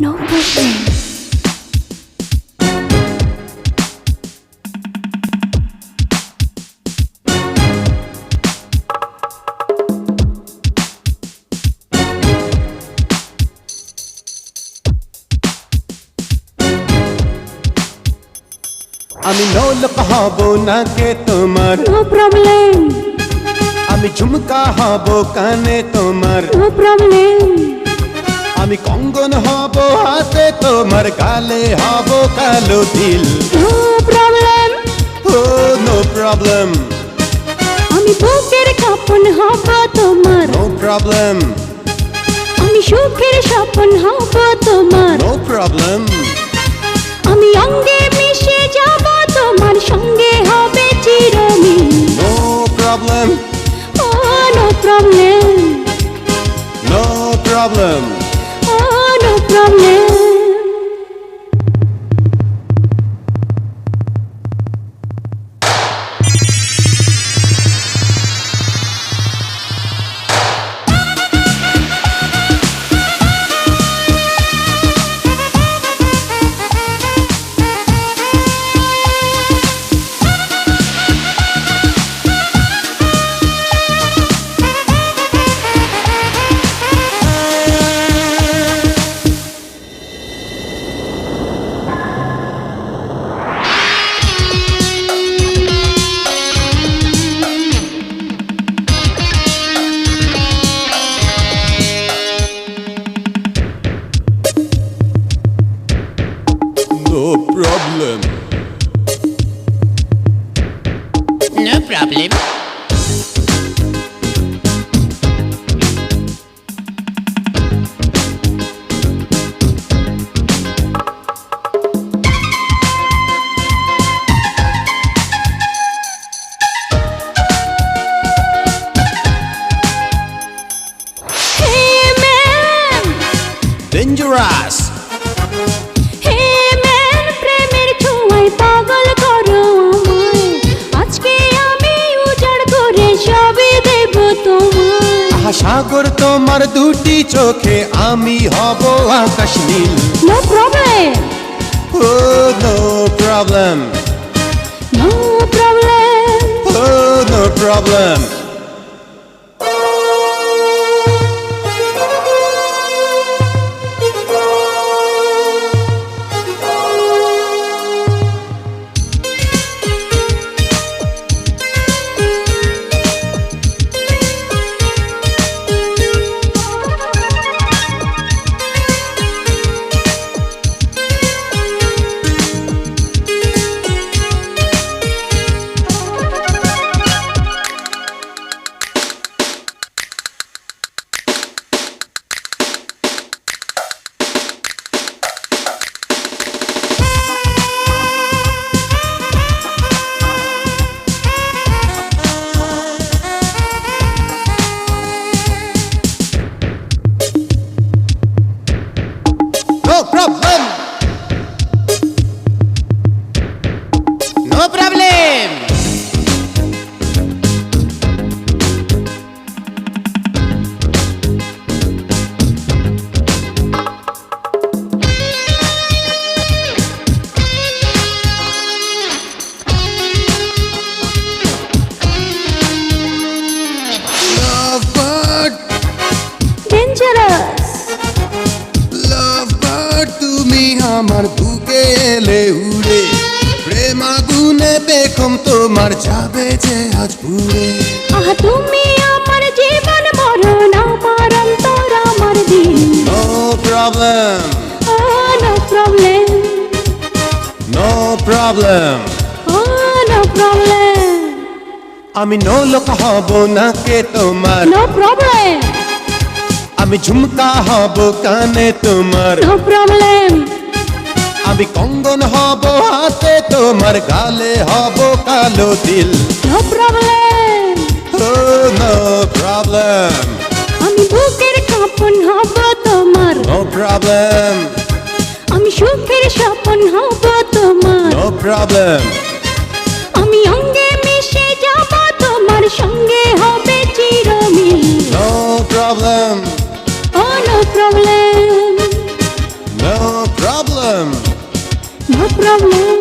No problem. আমি নৌলক হব নাকে তোমার, No problem. আমি ঝুমকা হব কানে তোমার, No problem. আমি কঙ্গন হব হাতে তোমার, গালে হব কালো তিল। No problem. Oh no problem, আমি বুকের কাপন হব তোমার, নো প্রবলেম, আমি সুখের স্বপন হব তোমার, নো প্রবলেম, আমি অঙ্গে মিশে যাব তোমার সঙ্গে হবে চিরমিল। No problem, Oh, no problem. No problem. Oh, no problem. No problem. No problem. Hey man, Dangerous. hey man, প্রেমের ছোঁয়ায় পাগল করো আমায়। আজকে আমি উজাড় করে সবই দেব তোমায়। আহা সাগর তোমার দুটি চোখে, আমি হব আকাশ নীল। No problem. Oh no problem, No problem. Oh no problem. No problem. No problem. Lovebird, Dangerous. lovebird, তুমি আমার বুকে এলে উড়ে, প্রেম আগুনে বেগম তোমার যাবে যে আজ পুড়ে। আহা তুমি আমার জীবন মরণ, আমার অন্তর আমার দিন। No problem, Oh, no problem. no problem. Oh, no problem. আমি নৌলক হব নাকে তোমার, No problem. আমি ঝুমকা হব কানে তোমার, No problem. আমি কঙ্গন হব হাতে তোমার, গালে হব কালো তিল। No problem. Oh, no problem, আমি বুকের কাপন হব তোমার, no problem, আমি সুখের স্বপন হব তোমার, no problem, আমি অঙ্গে মিশে যাব তোমার সঙ্গে হবে চিরমিল। no problem, Oh, no problem. No problem no problem